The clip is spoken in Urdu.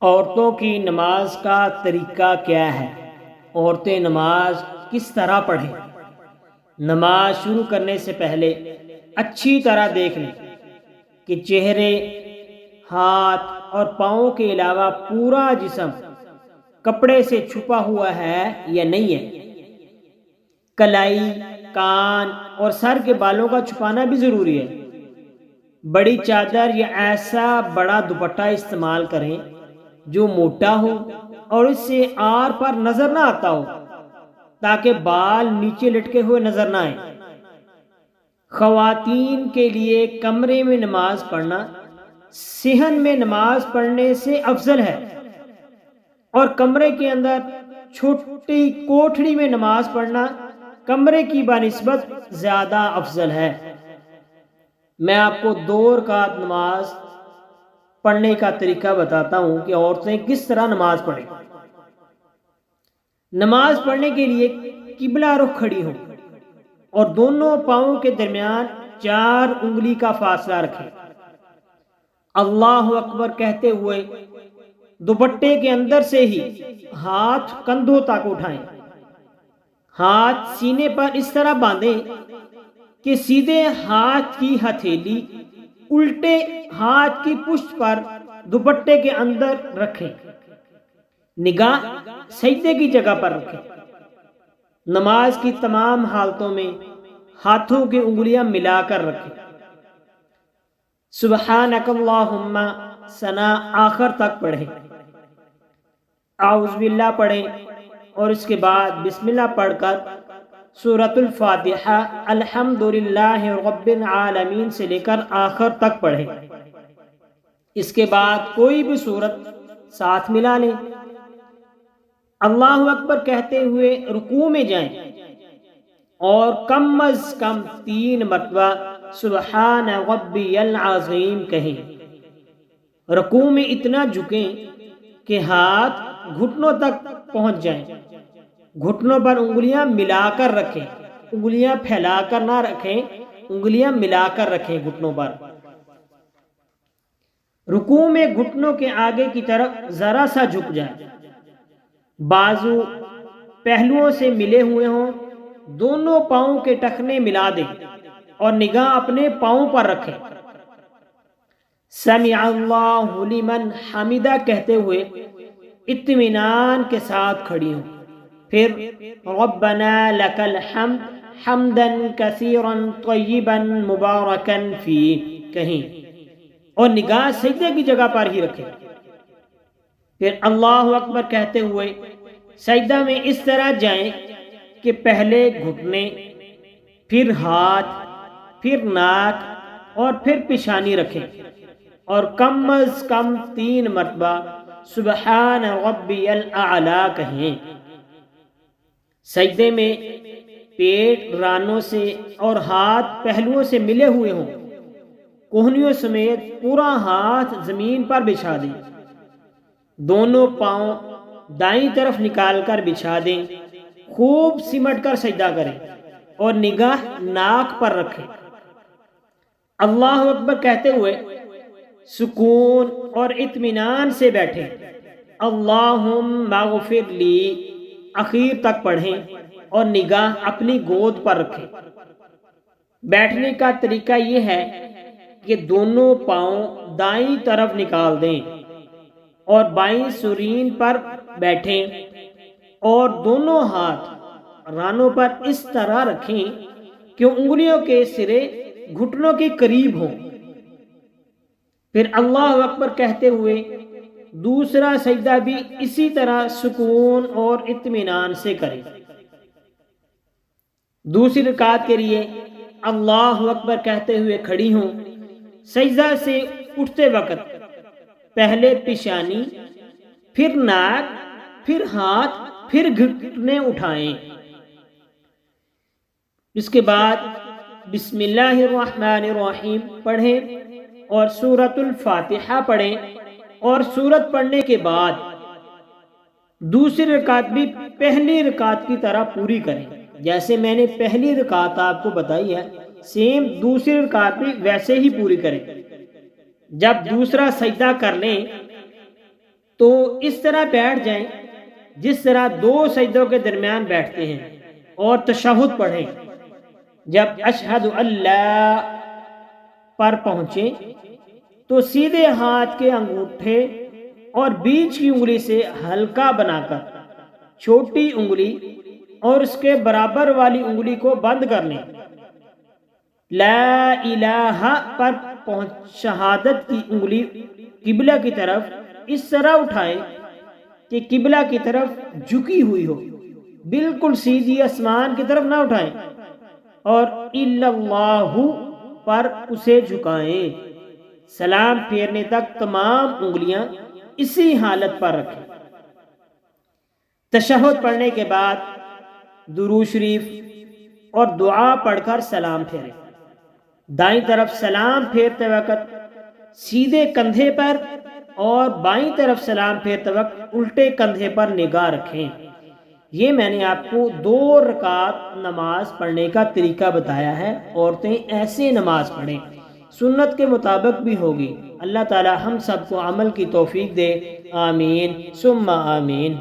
عورتوں کی نماز کا طریقہ کیا ہے؟ عورتیں نماز کس طرح پڑھیں؟ نماز شروع کرنے سے پہلے اچھی طرح دیکھ لیں کہ چہرے، ہاتھ اور پاؤں کے علاوہ پورا جسم کپڑے سے چھپا ہوا ہے یا نہیں ہے۔ کلائی، کان اور سر کے بالوں کا چھپانا بھی ضروری ہے۔ بڑی چادر یا ایسا بڑا دوپٹہ استعمال کریں جو موٹا ہو اور اس سے آر پر نظر نہ آتا ہو، تاکہ بال نیچے لٹکے ہوئے نظر نہ آئیں۔ خواتین کے لیے کمرے میں نماز پڑھنا صحن میں نماز پڑھنے سے افضل ہے، اور کمرے کے اندر چھوٹی کوٹھڑی میں نماز پڑھنا کمرے کی بنسبت زیادہ افضل ہے۔ میں آپ کو 2 رکعت نماز پڑھنے کا طریقہ بتاتا ہوں کہ عورتیں کس طرح نماز پڑھیں۔ نماز پڑھنے کے لیے قبلہ رخ کھڑی ہوں اور دونوں پاؤں کے درمیان 4 انگلی کا فاصلہ رکھیں۔ اللہ اکبر کہتے ہوئے دوپٹے کے اندر سے ہی ہاتھ کندھوں تک اٹھائیں۔ ہاتھ سینے پر اس طرح باندھیں کہ سیدھے ہاتھ کی ہتھیلی الٹے ہاتھ کی پشت پر دوپٹے کے اندر رکھیں۔ نگاہ سجدے کی جگہ پر رکھیں۔ نماز کی تمام حالتوں میں ہاتھوں کی انگلیاں ملا کر رکھیں۔ سبحانک اللہم ثنا آخر تک پڑھیں۔ اعوذ باللہ پڑھیں اور اس کے بعد بسم اللہ پڑھ کر سورۃ الفاتحہ الحمدللہ رب العالمین سے لے کر آخر تک پڑھیں۔ اس کے بعد کوئی بھی سورت ساتھ ملا لیں۔ اللہ اکبر کہتے ہوئے رکوع میں جائیں اور کم از کم 3 مرتبہ سبحان ربی العظیم کہیں۔ رکوع میں اتنا جھکیں کہ ہاتھ گھٹنوں تک پہنچ جائیں۔ گھٹنوں پر انگلیاں ملا کر رکھیں، انگلیاں پھیلا کر نہ رکھیں، انگلیاں ملا کر رکھیں گھٹنوں پر۔ رکوع میں گھٹنوں کے آگے کی طرف ذرا سا جھک جائیں، بازو پہلوؤں سے ملے ہوئے ہوں، دونوں پاؤں کے ٹخنے ملا دیں اور نگاہ اپنے پاؤں پر رکھیں۔ سمع اللہ لمن حمدہ کہتے ہوئے اطمینان کے ساتھ کھڑی ہوں۔ پھر ربنا لک الحمد حمدا کثیرا طیبا مبارکا فیہ کہیں اور نگاہ سجدے کی جگہ پر ہی رکھیں۔ پھر اللہ اکبر کہتے ہوئے سجدہ میں اس طرح جائیں کہ پہلے گھٹنے، پھر ہاتھ، پھر ناک اور پھر پیشانی رکھیں، اور کم از کم 3 مرتبہ سبحان ربی الاعلی کہیں۔ سجدے میں پیٹ رانوں سے اور ہاتھ پہلوؤں سے ملے ہوئے ہوں، کوہنیوں سمیت پورا ہاتھ زمین پر بچھا دیں۔ دونوں پاؤں دائیں طرف نکال کر بچھا دیں، خوب سمٹ کر سجدہ کریں اور نگاہ ناک پر رکھیں۔ اللہ اکبر کہتے ہوئے سکون اور اطمینان سے بیٹھیں۔ اللہم اغفر لی اخیر تک پڑھیں اور نگاہ اپنی گود پر رکھیں۔ بیٹھنے کا طریقہ یہ ہے کہ دونوں پاؤں دائیں طرف نکال دیں اور بائیں سرین پر بیٹھیں اور دونوں ہاتھ رانوں پر اس طرح رکھیں کہ انگلیوں کے سرے گھٹنوں کے قریب ہوں۔ پھر اللہ اکبر کہتے ہوئے دوسرا سجدہ بھی اسی طرح سکون اور اطمینان سے کریں۔ دوسری رکعت کے لیے اللہ اکبر کہتے ہوئے کھڑی ہوں۔ سجدہ سے اٹھتے وقت پہلے پیشانی، پھر ناک، پھر ہاتھ، پھر گھٹنے اٹھائیں۔ اس کے بعد بسم اللہ الرحمن الرحیم پڑھیں اور سورۃ الفاتحہ پڑھیں، اور سورت پڑھنے کے بعد دوسری رکعت بھی پہلی رکعت کی طرح پوری کریں۔ جیسے میں نے پہلی رکعت آپ کو بتائی ہے، سیم دوسری رکعت بھی ویسے ہی پوری کریں۔ جب دوسرا سجدہ کر لیں تو اس طرح بیٹھ جائیں جس طرح دو سجدوں کے درمیان بیٹھتے ہیں، اور تشہد پڑھیں۔ جب اشہد اللہ پر پہنچیں تو سیدھے ہاتھ کے انگوٹھے اور بیچ کی انگلی سے ہلکا بنا کر چھوٹی انگلی اور اس کے برابر والی انگلی کو بند کر لیں۔ لا الہ پر شہادت کی انگلی قبلہ کی طرف اس طرح اٹھائیں کہ قبلہ کی طرف جھکی ہوئی ہو، بالکل سیدھی آسمان کی طرف نہ اٹھائیں، اور الا اللہ پر اسے جھکائیں۔ سلام پھیرنے تک تمام انگلیاں اسی حالت پر رکھیں۔ تشہد پڑھنے کے بعد درود شریف اور دعا پڑھ کر سلام پھیریں۔ دائیں طرف سلام پھیرتے وقت سیدھے کندھے پر اور بائیں طرف سلام پھیرتے وقت الٹے کندھے پر نگاہ رکھیں۔ یہ میں نے آپ کو 2 رکعت نماز پڑھنے کا طریقہ بتایا ہے۔ عورتیں ایسے نماز پڑھیں، سنت کے مطابق بھی ہوگی۔ اللہ تعالی ہم سب کو عمل کی توفیق دے، آمین ثم آمین۔